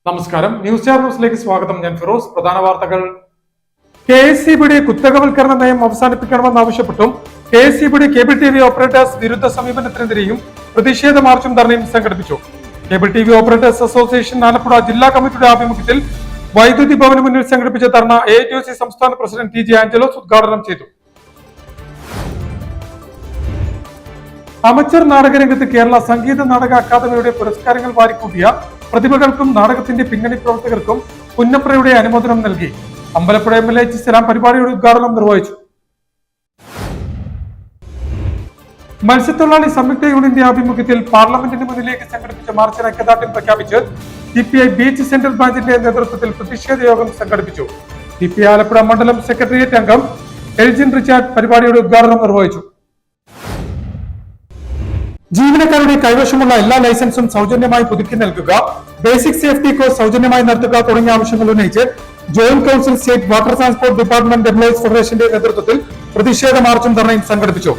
നമസ്കാരം, news star ന്യൂസിലേക്ക് സ്വാഗതം. ഞാൻ ഫിറോസ്. പ്രധാന വാർത്തകൾ. KSEBയുടെ കുത്തകവൽക്കരണ നയം അവസാനിപ്പിക്കണമെന്നാവശ്യപ്പെട്ടും KSEBയുടെ കേബിൾ TV ഓപ്പറേറ്റേഴ്സ് വിരുദ്ധ സമീപനത്തിനെതിരെയും പ്രതിഷേധ മാർച്ചും ധർണയും സംഘടിപ്പിച്ചു. Cable TV operators association Alappuzha ജില്ലാ കമ്മിറ്റിയുടെ ആഭിമുഖ്യത്തിൽ വൈദ്യുതി ഭവന് മുന്നിൽ സംഘടിപ്പിച്ച ധർണ AITUC സംസ്ഥാന പ്രസിഡന്റ് TJ ആഞ്ചലോസ് ഉദ്ഘാടനം ചെയ്തു. അമച്ചർ നാടകരംഗത്ത് കേരള സംഗീത നാടക അക്കാദമിയുടെ പുരസ്കാരങ്ങൾ വാരിക്കൂട്ടിയ പ്രതിഭകൾക്കും നാടകത്തിന്റെ പിന്നണി പ്രവർത്തകർക്കും പുന്നപ്രയുടെ അനുമോദനം നൽകി. Ambalappuzha MLA H. സലാം പരിപാടിയുടെ ഉദ്ഘാടനം നിർവഹിച്ചു. മത്സ്യത്തൊഴിലാളി സംയുക്ത യൂണിയന്റെ ആഭിമുഖ്യത്തിൽ പാർലമെന്റിന് മുന്നിലേക്ക് സംഘടിപ്പിച്ച മാർച്ചിന് ഐക്യദാർഢ്യം പ്രഖ്യാപിച്ച് CPI ബീച്ച് സെൻട്രൽ ബ്രാഞ്ചിന്റെ നേതൃത്വത്തിൽ പ്രതിഷേധ യോഗം സംഘടിപ്പിച്ചു. CPI ആലപ്പുഴ മണ്ഡലം സെക്രട്ടേറിയറ്റ് അംഗം എൽജിൻ റിച്ചാർഡ് പരിപാടിയുടെ ഉദ്ഘാടനം നിർവഹിച്ചു. ജീവനക്കാരുടെ കൈവശമുള്ള എല്ലാ ലൈസൻസും സൗജന്യമായി പുതുക്കി നൽകുക, ബേസിക് സേഫ്റ്റി കോഴ്സ് സൗജന്യമായി നടത്തുക തുടങ്ങിയ ആവശ്യങ്ങൾ ഉന്നയിച്ച് joint council state water transport department employees ഫെഡറേഷന്റെ നേതൃത്വത്തിൽ പ്രതിഷേധ മാർച്ചും ധർണയും സംഘടിപ്പിച്ചു.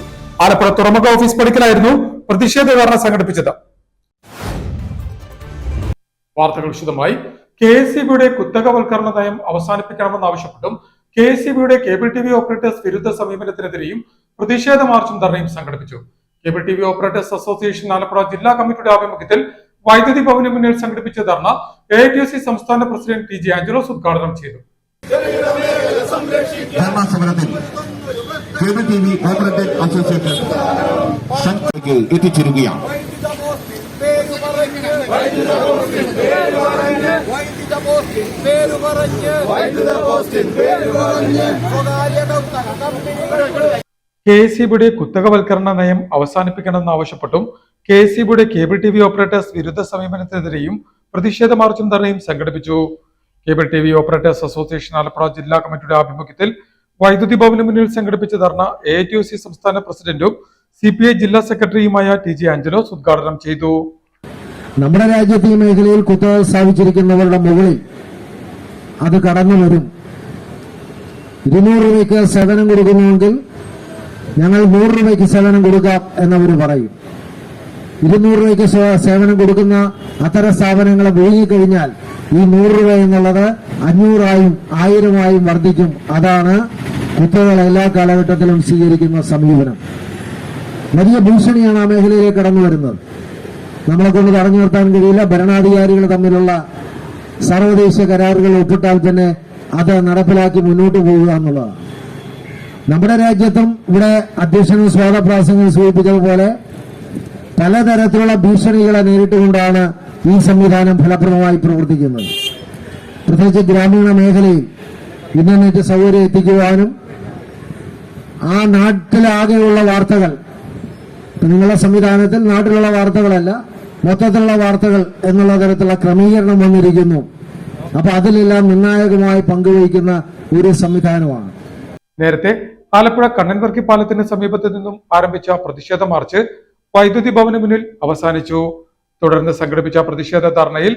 ആലപ്പുഴ തുറമുഖ ഓഫീസ് പടിക്കലായിരുന്നു പ്രതിഷേധ ധർണ സംഘടിപ്പിച്ചത്. വാർത്തകൾ വിശദമായി. KSEBയുടെ കുത്തകവൽക്കരണ നയം അവസാനിപ്പിക്കണമെന്നാവശ്യപ്പെട്ടും KSEBയുടെ കേബിൾ TV ഓപ്പറേറ്റേഴ്സ് വിരുദ്ധ സമീപനത്തിനെതിരെയും പ്രതിഷേധ മാർച്ചും ധർണയും സംഘടിപ്പിച്ചു. Cable TV operators association Alappuzha ജില്ലാ കമ്മിറ്റിയുടെ ആഭിമുഖ്യത്തിൽ വൈദ്യുതി ഭവന് മുന്നിൽ സംഘടിപ്പിച്ച ധർണ AITUC സംസ്ഥാന പ്രസിഡന്റ് TJ ആഞ്ചലോസ് ഉദ്ഘാടനം ചെയ്തു. കേബിൾ TV ഓപ്പറേറ്റേഴ്സ് അസോസിയേഷൻ എത്തിച്ചേരുകയാണ്. KSEBയുടെ കുത്തകവൽക്കരണ നയം അവസാനിപ്പിക്കണമെന്നാവശ്യപ്പെട്ടും KSEBയുടെ കേബിൾ TV ഓപ്പറേറ്റേഴ്സ് വിരുദ്ധ സമീപനത്തിനെതിരെയും പ്രതിഷേധ മാർച്ചും ധർണയും സംഘടിപ്പിച്ചു. Cable TV operators association Alappuzha ജില്ലാ കമ്മിറ്റിയുടെ ആഭിമുഖ്യത്തിൽ വൈദ്യുതി ഭവന് മുന്നിൽ സംഘടിപ്പിച്ച ധർണ AITUC സംസ്ഥാന പ്രസിഡന്റും CPI ജില്ലാ സെക്രട്ടറിയുമായ TJ ആഞ്ചലോസ് ഉദ്ഘാടനം ചെയ്തു. നമ്മുടെ രാജ്യത്തെ ഈ മേഖലയിൽ കുത്തക സ്ഥാപിച്ചിരിക്കുന്നവരുടെ മുകളിൽ അത് കടന്നു വരും. 200 രൂപയ്ക്ക് സേവനം കൊടുക്കുന്നുവെങ്കിൽ ഞങ്ങൾ 100 രൂപയ്ക്ക് സേവനം കൊടുക്കാം എന്നവർ പറയും. 200 രൂപയ്ക്ക് സേവനം കൊടുക്കുന്ന അത്തരം സ്ഥാപനങ്ങളെ വിഴുങ്ങിക്കഴിഞ്ഞാൽ ഈ 100 രൂപ എന്നുള്ളത് 500ആയും 1000ആയും വർദ്ധിക്കും. അതാണ് കുത്തകൾ എല്ലാ കാലഘട്ടത്തിലും സ്വീകരിക്കുന്ന സമീപനം. വലിയ ഭീഷണിയാണ് ആ മേഖലയിലേക്ക് കടന്നു വരുന്നത്. നമ്മളെ കൊണ്ട് തടഞ്ഞു നിർത്താൻ കഴിയില്ല. ഭരണാധികാരികൾ തമ്മിലുള്ള സർവദേശീയ കരാറുകൾ ഒപ്പിട്ടാൽ തന്നെ അത് നടപ്പിലാക്കി മുന്നോട്ട് പോവുക എന്നുള്ളതാണ്. നമ്മുടെ രാജ്യത്തും ഇവിടെ അധ്യക്ഷനും സ്വാഗതപ്രാസംഗം സൂചിപ്പിച്ചതുപോലെ പലതരത്തിലുള്ള ഭീഷണികളെ നേരിട്ടുകൊണ്ടാണ് ഈ സംവിധാനം ഫലപ്രദമായി പ്രവർത്തിക്കുന്നത്. പ്രത്യേകിച്ച് ഗ്രാമീണ മേഖലയിൽ ഇന്റർനെറ്റ് സൗകര്യം എത്തിക്കുവാനും ആ നാട്ടിലാകെയുള്ള വാർത്തകൾ, നിങ്ങളുടെ സംവിധാനത്തിൽ നാട്ടിലുള്ള വാർത്തകളല്ല മൊത്തത്തിലുള്ള വാർത്തകൾ എന്നുള്ള തരത്തിലുള്ള ക്രമീകരണം വന്നിരിക്കുന്നു. അപ്പൊ അതിലെല്ലാം നിർണായകമായി പങ്കുവഹിക്കുന്ന ഒരു സംവിധാനമാണ്. നേരത്തെ ആലപ്പുഴ കണ്ണൻവർക്കി പാലത്തിന് സമീപത്ത് നിന്നും ആരംഭിച്ച പ്രതിഷേധ മാർച്ച് വൈദ്യുതി ഭവന് മുന്നിൽ അവസാനിച്ചു. തുടർന്ന് സംഘടിപ്പിച്ച പ്രതിഷേധ ധർണയിൽ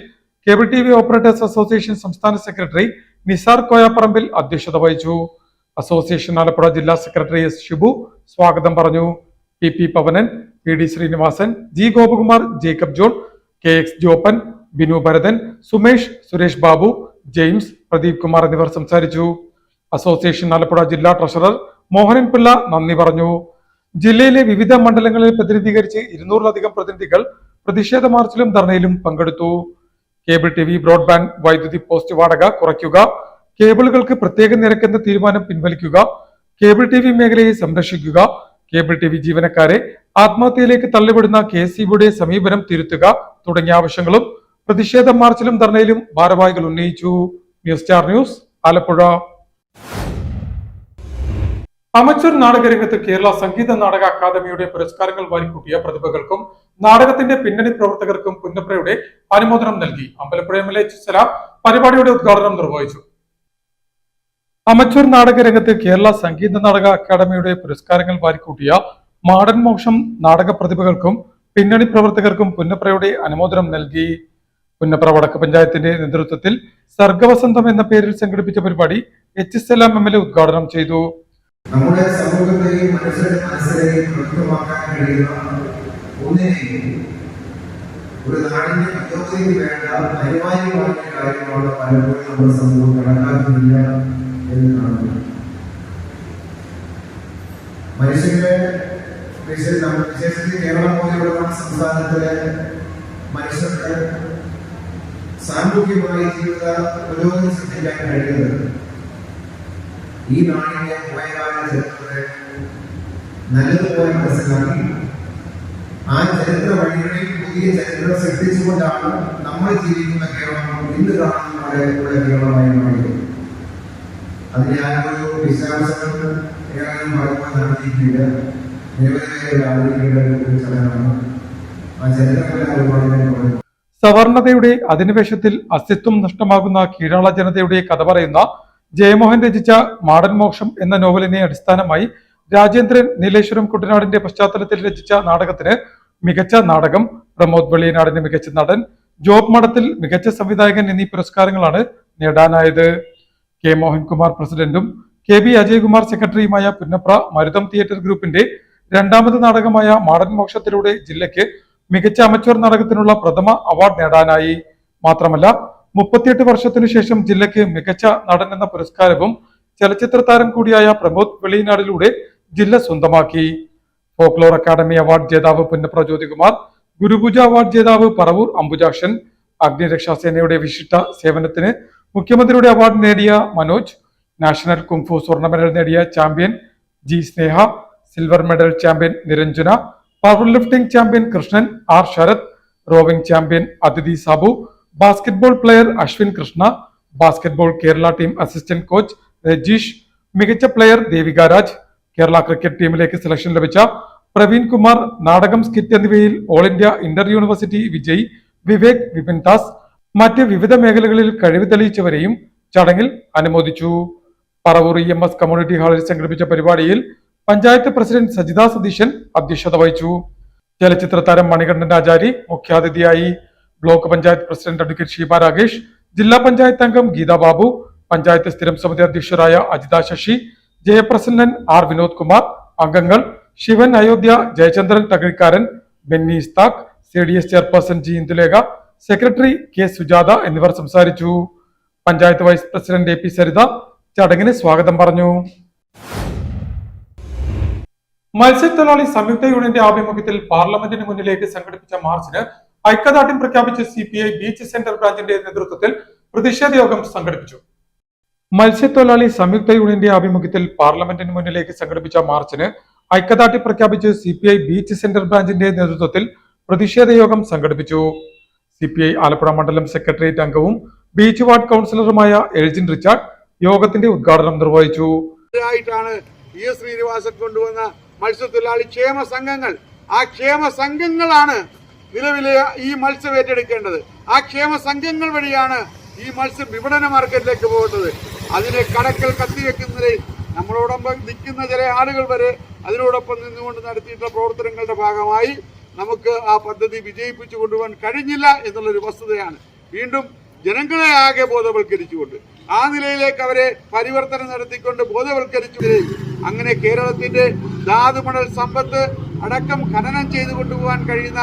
കേബിൾ TV ഓപ്പറേറ്റേഴ്സ് അസോസിയേഷൻ സംസ്ഥാന സെക്രട്ടറി നിസാർ കോയാപ്പറമ്പിൽ അധ്യക്ഷത വഹിച്ചു. അസോസിയേഷൻ ആലപ്പുഴ ജില്ലാ സെക്രട്ടറി S. ഷിബു സ്വാഗതം പറഞ്ഞു. PP Pavanan, PD Sreenivasan, G. Gopakumar, Jacob John, KX Joppan, Binu Bharathan, Sumesh, Suresh Babu, James, Pradeep Kumar എന്നിവർ സംസാരിച്ചു. അസോസിയേഷൻ ആലപ്പുഴ ജില്ലാ ട്രഷറർ മോഹനൻ പിള്ള നന്ദി പറഞ്ഞു. ജില്ലയിലെ വിവിധ മണ്ഡലങ്ങളിൽ പ്രതിനിധീകരിച്ച് 200-ലധികം പ്രതിനിധികൾ പ്രതിഷേധ മാർച്ചിലും ധർണയിലും പങ്കെടുത്തു. കേബിൾ TV ബ്രോഡ്ബാൻഡ് വൈദ്യുതി പോസ്റ്റ് വാടക കുറയ്ക്കുക, കേബിളുകൾക്ക് പ്രത്യേക നിരക്കെന്ന തീരുമാനം പിൻവലിക്കുക, കേബിൾ TV മേഖലയെ സംരക്ഷിക്കുക, കേബിൾ TV ജീവനക്കാരെ ആത്മഹത്യയിലേക്ക് തള്ളിവിടുന്ന KSEBയുടെ സമീപനം തിരുത്തുക തുടങ്ങിയ ആവശ്യങ്ങളും പ്രതിഷേധ മാർച്ചിലും ധർണയിലും ഭാരവാഹികൾ ഉന്നയിച്ചു. News star news Alappuzha. Amateur നാടകരംഗത്ത് കേരള സംഗീത നാടക അക്കാദമിയുടെ പുരസ്കാരങ്ങൾ വാരിക്കൂട്ടിയ പ്രതിഭകൾക്കും നാടകത്തിന്റെ പിന്നണി പ്രവർത്തകർക്കും പുന്നപ്രയുടെ അനുമോദനം നൽകി. Ambalappuzha MLA H. സലാം പരിപാടിയുടെ ഉദ്ഘാടനം നിർവഹിച്ചു. അമച്ചർ നാടകരംഗത്ത് കേരള സംഗീത നാടക അക്കാദമിയുടെ പുരസ്കാരങ്ങൾ വാരിക്കൂട്ടിയ മാടൻ മോക്ഷം നാടക പ്രതിഭകൾക്കും പിന്നണി പ്രവർത്തകർക്കും പുന്നപ്രയുടെ അനുമോദനം നൽകി. പുന്നപ്ര വടക്ക് പഞ്ചായത്തിന്റെ നേതൃത്വത്തിൽ സർഗവസന്തം എന്ന പേരിൽ സംഘടിപ്പിച്ച പരിപാടി H. സലാം MLA ഉദ്ഘാടനം ചെയ്തു. നമ്മുടെ സമൂഹത്തെയും മനസ്സിനെയും വ്യക്തമാക്കാൻ കഴിയുന്ന ഒന്നിനെയും ഒരു നാടിന്റെ പുരോഗതിക്ക് വേണ്ട അനിവാര്യമായ കാര്യമാണ് പലപ്പോഴും നമ്മുടെ സമൂഹം കണക്കാക്കുന്നില്ല എന്ന് കാണുന്നു. മനുഷ്യന്റെ വിശേഷത്തിൽ കേരളം പോലെയുള്ള സംസ്ഥാനത്തിലെ മനുഷ്യർക്ക് സാമൂഹികമായി ജീവിത പുരോഗതി സൃഷ്ടിക്കാൻ കഴിയുന്നത് ഈ നാടിന്റെ പോയകാല ചരിത്രത്തെ നല്ലതുപോലെ മനസ്സിലാക്കി ആ ചരിത്ര വഴികളിൽ പുതിയ ചരിത്രം സൃഷ്ടിച്ചുകൊണ്ടാണ് നമ്മൾ ജീവിക്കുന്ന കേരളം ഇന്ന് കാണുന്ന കേരളമായി മാറിയത്. അതിന് ആരോ വിശ്വാസങ്ങൾ ഏറെ പറയുമ്പോൾ നടത്തിയിട്ടില്ല. നിരവധി ആലോചിക്കേണ്ട ഒരു ചടങ്ങാണ് ആ ചരിത്രങ്ങളെ. സവർണതയുടെ അധിനിവേശത്തിൽ അസ്തിത്വം നഷ്ടമാകുന്ന കീഴാള ജനതയുടെ കഥ പറയുന്ന ജയമോഹൻ രചിച്ച മാടൻ മോക്ഷം എന്ന നോവലിനെ അടിസ്ഥാനമായി രാജേന്ദ്രൻ നീലേശ്വരം കുട്ടനാടിന്റെ പശ്ചാത്തലത്തിൽ രചിച്ച നാടകത്തിന് മികച്ച നാടകം, പ്രമോദ് വെളിയനാടിന് മികച്ച നടൻ, ജോബ് മഠത്തിൽ മികച്ച സംവിധായകൻ എന്നീ പുരസ്കാരങ്ങളാണ് നേടാനായത്. കെ മോഹൻകുമാർ പ്രസിഡന്റും കെ ബി അജയ്കുമാർ സെക്രട്ടറിയുമായ പുന്നപ്ര മരുതം തിയേറ്റർ ഗ്രൂപ്പിന്റെ രണ്ടാമത് നാടകമായ മാടൻ മോക്ഷത്തിലൂടെ ജില്ലയ്ക്ക് മികച്ച അമച്വർ നാടകത്തിനുള്ള പ്രഥമ അവാർഡ് നേടാനായി. മാത്രമല്ല 38 വർഷത്തിനു ശേഷം ജില്ലയ്ക്ക് മികച്ച നടൻ എന്ന പുരസ്കാരവും ചലച്ചിത്ര താരം കൂടിയായ പ്രമോദ് വെളിയനാടിലൂടെ ജില്ല സ്വന്തമാക്കി. ഫോക്ലോർ അക്കാദമി അവാർഡ് ജേതാവ് പുന്നപ്ര ജ്യോതികുമാർ, ഗുരുപൂജ അവാർഡ് ജേതാവ് പറവൂർ അംബുജാക്ഷൻ, അഗ്നിരക്ഷാസേനയുടെ വിശിഷ്ട സേവനത്തിന് മുഖ്യമന്ത്രിയുടെ അവാർഡ് നേടിയ മനോജ്, നാഷണൽ കുംഫു സ്വർണ്ണ മെഡൽ നേടിയ champion G Sneha, silver medal champion Niranjana, power lifting champion Krishnan R Sarath, rowing champion Athidhi Sabu, basketball player Ashwin Krishna, basketball Kerala team assistant coach Rajeesh, മികച്ച പ്ലെയർ ദേവിക രാജ്, കേരള ക്രിക്കറ്റ് ടീമിലേക്ക് സെലക്ഷൻ ലഭിച്ച പ്രവീൺ കുമാർ, നാടകം, സ്കിറ്റ് എന്നിവയിൽ all India inter university Vijay Vivek Vipin Das, മറ്റ് വിവിധ മേഖലകളിൽ കഴിവ് തെളിയിച്ചവരെയും ചടങ്ങിൽ അനുമോദിച്ചു. പറവൂർ EMS കമ്മ്യൂണിറ്റി ഹാളിൽ സംഘടിപ്പിച്ച പരിപാടിയിൽ പഞ്ചായത്ത് പ്രസിഡന്റ് സജിത സതീശൻ അധ്യക്ഷത വഹിച്ചു. ചലച്ചിത്ര താരം മണികണ്ഠൻ ആചാരി മുഖ്യാതിഥിയായി. Block panchayat president advocate Sheeba Ragesh, ജില്ലാ പഞ്ചായത്ത് അംഗം ഗീതാ ബാബു, പഞ്ചായത്ത് സ്ഥിരം സമിതി അധ്യക്ഷരായ അജിത ശശി, ജയപ്രസന്നൻ ആർ വിനോദ് കുമാർ, അംഗങ്ങൾ ശിവൻ അയോധ്യ, ജയചന്ദ്രൻ തകഴിക്കാരൻ, Benny Isthaq, CDS chairperson G Indulekha, secretary K Sujatha എന്നിവർ സംസാരിച്ചു. Panchayat vice president AP Saritha ചടങ്ങിന് സ്വാഗതം പറഞ്ഞു. മത്സ്യത്തൊഴിലാളി സംയുക്ത യൂണിയന്റെ ആഭിമുഖ്യത്തിൽ പാർലമെന്റിന് മുന്നിലേക്ക് സംഘടിപ്പിച്ച മാർച്ചിന് ഐക്യദാർഢ്യം പ്രഖ്യാപിച്ച് CPI ബീച്ച് സെന്റർ ബ്രാഞ്ചിന്റെ നേതൃത്വത്തിൽ പ്രതിഷേധ യോഗം സംഘടിപ്പിച്ചു. മത്സ്യത്തൊഴിലാളി സംയുക്ത യൂണിയന്റെ ആഭിമുഖ്യത്തിൽ പാർലമെന്റിന് മുന്നിലേക്ക് സംഘടിപ്പിച്ച മാർച്ചിന് ഐക്യദാർഢ്യം പ്രഖ്യാപിച്ച് CPI ബീച്ച് സെന്റർ ബ്രാഞ്ചിന്റെ നേതൃത്വത്തിൽ പ്രതിഷേധ യോഗം സംഘടിപ്പിച്ചു. CPI ആലപ്പുഴ മണ്ഡലം സെക്രട്ടേറിയറ്റ് അംഗവും ബീച്ച് വാർഡ് കൗൺസിലറുമായ എൽജിൻ റിച്ചാർഡ് യോഗത്തിന്റെ ഉദ്ഘാടനം നിർവഹിച്ചു. ശ്രീനിവാസൻ കൊണ്ടുവന്ന മത്സ്യത്തൊഴിലാളി ക്ഷേമ സംഘങ്ങൾ, ആ ക്ഷേമ സംഘങ്ങളാണ് നിലവിലെ ഈ മത്സ്യം ഏറ്റെടുക്കേണ്ടത്. ആ ക്ഷേമ സംഘങ്ങൾ വഴിയാണ് ഈ മത്സ്യം വിപണന മാർക്കറ്റിലേക്ക് പോകുന്നത്. അതിനെ കടക്കൽ കത്തിവെക്കുന്നതിൽ നമ്മളോടൊപ്പം നിൽക്കുന്ന ചില ആളുകൾ വരെ അതിനോടൊപ്പം നിന്നുകൊണ്ട് നടത്തിയിട്ടുള്ള പ്രവർത്തനങ്ങളുടെ ഭാഗമായി നമുക്ക് ആ പദ്ധതി വിജയിപ്പിച്ചു കൊണ്ടുപോകാൻ കഴിഞ്ഞില്ല എന്നുള്ളൊരു വസ്തുതയാണ്. വീണ്ടും ജനങ്ങളെ ആകെ ബോധവൽക്കരിച്ചുകൊണ്ട് ആ നിലയിലേക്ക് അവരെ പരിവർത്തനം നടത്തിക്കൊണ്ട് ബോധവൽക്കരിച്ചു. അങ്ങനെ കേരളത്തിന്റെ ധാതുമണൽ സമ്പത്ത് അടക്കം ഖനനം ചെയ്തു കൊണ്ടുപോകാൻ കഴിയുന്ന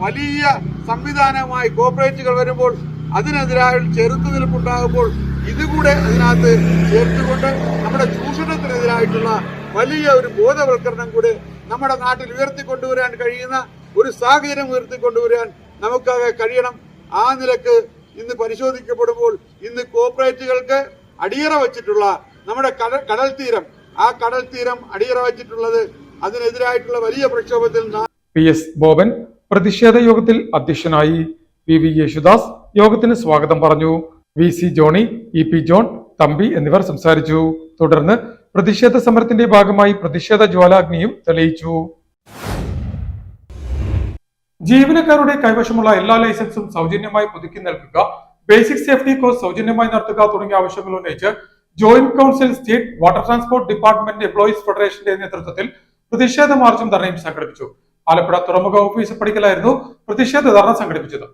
വലിയ സംവിധാനമായി കോർപ്പറേറ്റുകൾ വരുമ്പോൾ അതിനെതിരായ ചെറുത്തുനിൽപ്പുണ്ടാകുമ്പോൾ ഇതുകൂടെ അതിനകത്ത് ചേർത്തുകൊണ്ട് നമ്മുടെ ചൂഷണത്തിനെതിരായിട്ടുള്ള വലിയ ഒരു ബോധവൽക്കരണം കൂടെ നമ്മുടെ നാട്ടിൽ ഉയർത്തിക്കൊണ്ടുവരാൻ കഴിയുന്ന ഒരു സാഹചര്യം ഉയർത്തിക്കൊണ്ടുവരാൻ നമുക്കാകെ കഴിയണം. ആ നിലക്ക് ഇന്ന് പരിശോധിക്കപ്പെടുമ്പോൾ ഇന്ന് കോർപ്പറേറ്റുകൾക്ക് അടിയറ വച്ചിട്ടുള്ള നമ്മുടെ കടൽ തീരം, ആ കടൽ തീരം അടിയറ വച്ചിട്ടുള്ളത് അതിനെതിരായിട്ടുള്ള വലിയ പ്രക്ഷോഭത്തിൽ PS ബോബൻ പ്രതിഷേധ യോഗത്തിൽ അധ്യക്ഷനായി. PV യേശുദാസ് യോഗത്തിന് സ്വാഗതം പറഞ്ഞു. VC Johnny, EP John, Thampi എന്നിവർ സംസാരിച്ചു. തുടർന്ന് പ്രതിഷേധ സമരത്തിന്റെ ഭാഗമായി പ്രതിഷേധ ജ്വാലാഗ്നിയും തെളിയിച്ചു. ജീവനക്കാരുടെ കൈവശമുള്ള എല്ലാ ലൈസൻസും സൗജന്യമായി പുതുക്കി നൽകുക, ബേസിക് സേഫ്റ്റി കോഴ്സ് സൗജന്യമായി നടത്തുക തുടങ്ങിയ ആവശ്യങ്ങൾ ഉന്നയിച്ച് joint council state water transport department employees ഫെഡറേഷന്റെ നേതൃത്വത്തിൽ പ്രതിഷേധ മാർച്ചും ധർണയും സംഘടിപ്പിച്ചു. ആലപ്പുഴ തുറമുഖ ഓഫീസ് പടിക്കലായിരുന്നു പ്രതിഷേധ ധർണ സംഘടിപ്പിച്ചത്.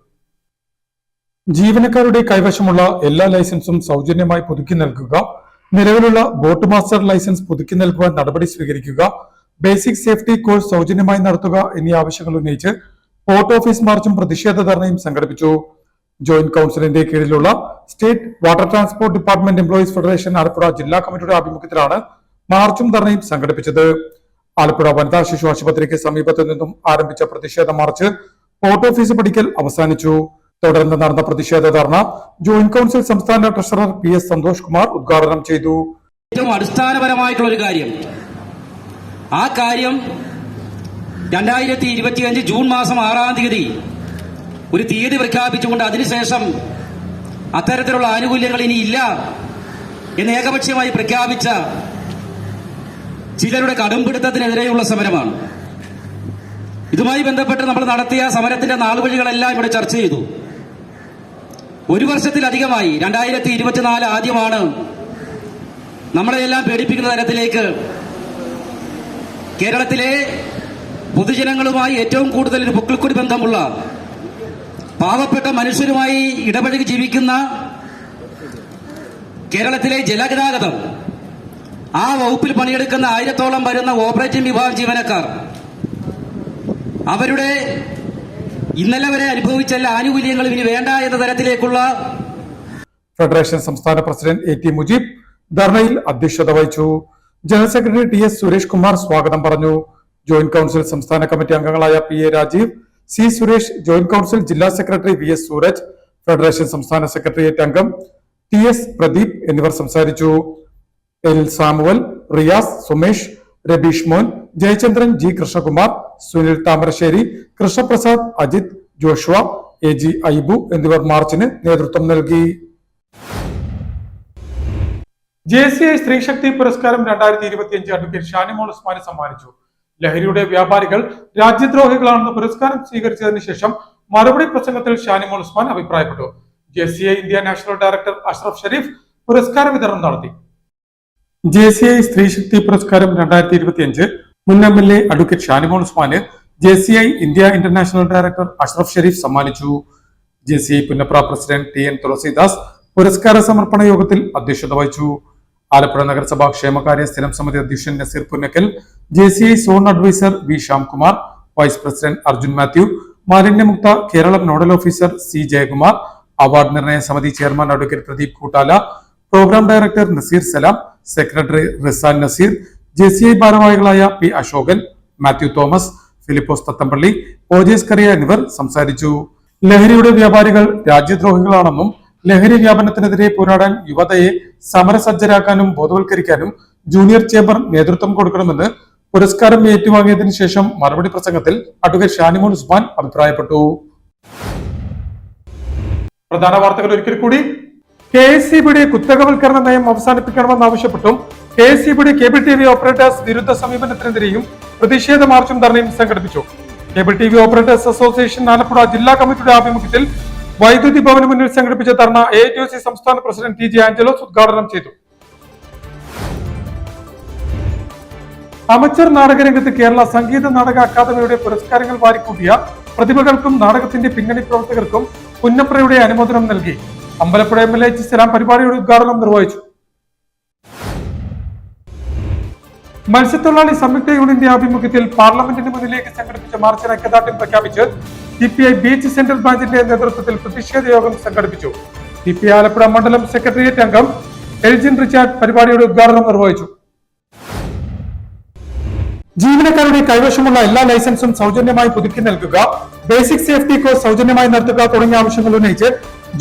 ജീവനക്കാരുടെ കൈവശമുള്ള എല്ലാ ലൈസൻസും സൗജന്യമായി പുതുക്കി നൽകുക, നിലവിലുള്ള ബോട്ട് മാസ്റ്റർ ലൈസൻസ് പുതുക്കി നൽകുവാൻ നടപടി സ്വീകരിക്കുക, ബേസിക് സേഫ്റ്റി കോഴ്സ് സൗജന്യമായി നടത്തുക എന്നീ ആവശ്യങ്ങൾ ഉന്നയിച്ച് പോർട്ട് ഓഫീസ് മാർച്ചും പ്രതിഷേധ ധർണയും സംഘടിപ്പിച്ചു. ജോയിന്റ് കൌൺസിലിന്റെ കീഴിലുള്ള state water transport department employees federation Alappuzha ജില്ലാ കമ്മിറ്റിയുടെ ആഭിമുഖ്യത്തിലാണ് മാർച്ചും ധർണയും സംഘടിപ്പിച്ചത്. ആലപ്പുഴ വനിതാ ശിശു ആശുപത്രിക്ക് സമീപത്തു നിന്നും ആരംഭിച്ച പ്രതിഷേധ മാർച്ച് പോർട്ട് ഓഫീസ് പടിക്കൽ അവസാനിച്ചു. തുടർന്ന് നടന്ന പ്രതിഷേധ ധർണ ജോയിന്റ് കൌൺസിൽ സംസ്ഥാന ട്രഷറർ PS സന്തോഷ് കുമാർ ഉദ്ഘാടനം ചെയ്തു. ഏറ്റവും അടിസ്ഥാനപരമായിട്ടുള്ള ഒരു കാര്യം, ആ കാര്യം 2025 ജൂൺ മാസം 6-ാം തീയതി ഒരു തീയതി പ്രഖ്യാപിച്ചുകൊണ്ട് അതിനുശേഷം അത്തരത്തിലുള്ള ആനുകൂല്യങ്ങൾ ഇനി ഇല്ല എന്ന് ഏകപക്ഷീയമായി പ്രഖ്യാപിച്ച ചിലരുടെ കടുംപിടുത്തത്തിനെതിരെയുള്ള സമരമാണ്. ഇതുമായി ബന്ധപ്പെട്ട് നമ്മൾ നടത്തിയ സമരത്തിന്റെ നാളുവഴികളെല്ലാം ഇവിടെ ചർച്ച ചെയ്തു. ഒരു വർഷത്തിലധികമായി 2024 ആദ്യമാണ് നമ്മളെല്ലാം പേടിപ്പിക്കുന്ന തരത്തിലേക്ക് കേരളത്തിലെ പൊതുജനങ്ങളുമായി ഏറ്റവും കൂടുതൽ ഒരു പൊക്കിൾക്കൊടി ബന്ധമുള്ള പാവപ്പെട്ട മനുഷ്യരുമായി ഇടപഴകി ജീവിക്കുന്ന കേരളത്തിലെ ജലഗതാഗതം ആ വകുപ്പിൽ പണിയെടുക്കുന്ന 1000-ഓളം വരുന്ന ഓപ്പറേറ്റിംഗ് വിഭാഗം ജീവനക്കാർ അവരുടെ ഇന്നലെ വരെ അനുഭവിച്ച എല്ലാ ആനുകൂല്യങ്ങളും ഇനി വേണ്ട എന്ന തരത്തിലേക്കുള്ള ഫെഡറേഷൻ സംസ്ഥാന പ്രസിഡന്റ് AT മുജീബ് ധർണയിൽ അധ്യക്ഷത വഹിച്ചു. General secretary TS Suresh Kumar സ്വാഗതം പറഞ്ഞു. ജോയിന്റ് കൌൺസിൽ സംസ്ഥാന കമ്മിറ്റി അംഗങ്ങളായ PA Rajeev, C Suresh, joint council ജില്ലാ സെക്രട്ടറി VS സൂരജ്, ഫെഡറേഷൻ സംസ്ഥാന സെക്രട്ടേറിയറ്റ് അംഗം TS പ്രദീപ് എന്നിവർ സംസാരിച്ചു. L Samuel, Riyas, Sumesh, Rabeesh Mon, Jayachandran, G Krishnakumar, Sunil Thamarassery, Krishnaprasad, Ajith, Joshua, AG Aibu എന്നിവർ മാർച്ചിന് നേതൃത്വം നൽകി. JCI സ്ത്രീശക്തി പുരസ്കാരം 2025 അഡ്വക്കേറ്റ് ഷാനിമോൾ ഉസ്മാന് സമ്മാനിച്ചു. ലഹരിയുടെ വ്യാപാരികൾ രാജ്യദ്രോഹികളാണെന്ന് പുരസ്കാരം സ്വീകരിച്ചതിന് ശേഷം മറുപടി പ്രസംഗത്തിൽ ഷാനിമോൾ ഉസ്മാൻ അഭിപ്രായപ്പെട്ടു. JCI India national director Ashraf Shareef പുരസ്കാര വിതരണം നടത്തി. JCI സ്ത്രീശക്തി പുരസ്കാരം 2025 മുൻ MLA അഡ്വക്കേറ്റ് ഷാനിമോൾ ഉസ്മാന് JCI India international director Ashraf Shareef സമ്മാനിച്ചു. JCI Punnapra president TN Thulasidas പുരസ്കാര സമർപ്പണ യോഗത്തിൽ അധ്യക്ഷത വഹിച്ചു. ആലപ്പുഴ നഗരസഭാ ക്ഷേമകാര്യ സ്ഥിരം സമിതി അധ്യക്ഷൻ Naseer Punnakkal, JCI zone adviser V Shyamkumar, vice president Arjun Mathew, മാലിന്യമുക്ത Keralam nodal officer C Jayakumar, award നിർണയ സമിതി chairman advocate Pradeep Koottala, programme director Naseer Salam, secretary Rizan Naseer, JCI ഭാരവാഹികളായ P അശോകൻ, മാത്യു തോമസ്, ഫിലിപ്പോസ് തത്തമ്പള്ളി, OJS കറിയ എന്നിവർ സംസാരിച്ചു. ലഹരിയുടെ വ്യാപാരികൾ രാജ്യദ്രോഹികളാണെന്നും ലഹരി വ്യാപനത്തിനെതിരെ പോരാടാൻ യുവതയെ സമരസജ്ജരാക്കാനും ബോധവൽക്കരിക്കാനും ജൂനിയർ ചേംബർ നേതൃത്വം കൊടുക്കണമെന്ന് പുരസ്കാരം ഏറ്റുവാങ്ങിയതിനു ശേഷം മറുപടി പ്രസംഗത്തിൽ അഡ്വക്കേറ്റ് ഷാനിമോൾ ഉസ്മാൻ അഭിപ്രായപ്പെട്ടു. പ്രധാന വാർത്തകൾ ഒരിക്കൽ കൂടി. KSEBയുടെ കുത്തകവൽക്കരണ നയം അവസാനിപ്പിക്കണമെന്നാവശ്യപ്പെട്ടും KSEBയുടെ കേബിൾ TV ഓപ്പറേറ്റേഴ്സ് വിരുദ്ധ സമീപനത്തിനെതിരെയും പ്രതിഷേധ മാർച്ചും ധർണയും സംഘടിപ്പിച്ചു. Cable TV operators association Alappuzha ജില്ലാ കമ്മിറ്റിയുടെ ആഭിമുഖ്യത്തിൽ വൈദ്യുതി ഭവന് മുന്നിൽ സംഘടിപ്പിച്ച ധർണ AITUC സംസ്ഥാന പ്രസിഡന്റ് TJ ആഞ്ചലോസ് ഉദ്ഘാടനം ചെയ്തു. അമച്ചർ നാടകരംഗത്ത് കേരള സംഗീത നാടക അക്കാദമിയുടെ പുരസ്കാരങ്ങൾ വാരിക്കൂട്ടിയ പ്രതിഭകൾക്കും നാടകത്തിന്റെ പിന്നണി പ്രവർത്തകർക്കും പുന്നപ്രയുടെ അനുമോദനം നൽകി. അമ്പലപ്പുഴ MLA H സലാം പരിപാടിയുടെ ഉദ്ഘാടനം നിർവഹിച്ചു. മത്സ്യത്തൊഴിലാളി സംയുക്ത യൂണിയന്റെ ആഭിമുഖ്യത്തിൽ പാർലമെന്റിന് മുന്നിലേക്ക് സംഘടിപ്പിച്ച മാർച്ചിന് ഐക്യദാർഢ്യം പ്രഖ്യാപിച്ച് CPI ബീച്ച് സെൻട്രൽ ബ്രാഞ്ചിന്റെ നേതൃത്വത്തിൽ പ്രതിഷേധ യോഗം സംഘടിപ്പിച്ചു. CPI ആലപ്പുഴ മണ്ഡലം സെക്രട്ടേറിയറ്റ് അംഗം എൽജിൻ റിച്ചാർഡ് പരിപാടിയുടെ ഉദ്ഘാടനം നിർവഹിച്ചു. ജീവനക്കാരുടെ കൈവശമുള്ള എല്ലാ ലൈസൻസും സൗജന്യമായി പുതുക്കി നൽകുക, ബേസിക് സേഫ്റ്റി കോഴ്സ് സൗജന്യമായി നടത്തുക തുടങ്ങിയ ആവശ്യങ്ങൾ ഉന്നയിച്ച്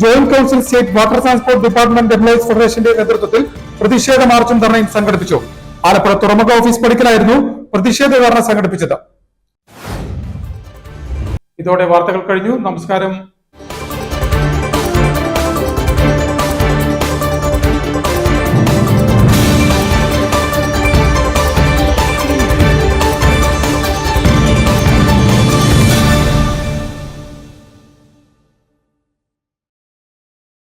joint council state water transport department employees ഫെഡറേഷന്റെ നേതൃത്വത്തിൽ പ്രതിഷേധ മാർച്ചും ധർണയും സംഘടിപ്പിച്ചു. ആലപ്പുഴ തുറമുഖ ഓഫീസ് പടിക്കലായിരുന്നു പ്രതിഷേധ ധർണ സംഘടിപ്പിച്ചത്. ഇതോടെ വാർത്തകൾ കഴിഞ്ഞു. നമസ്കാരം.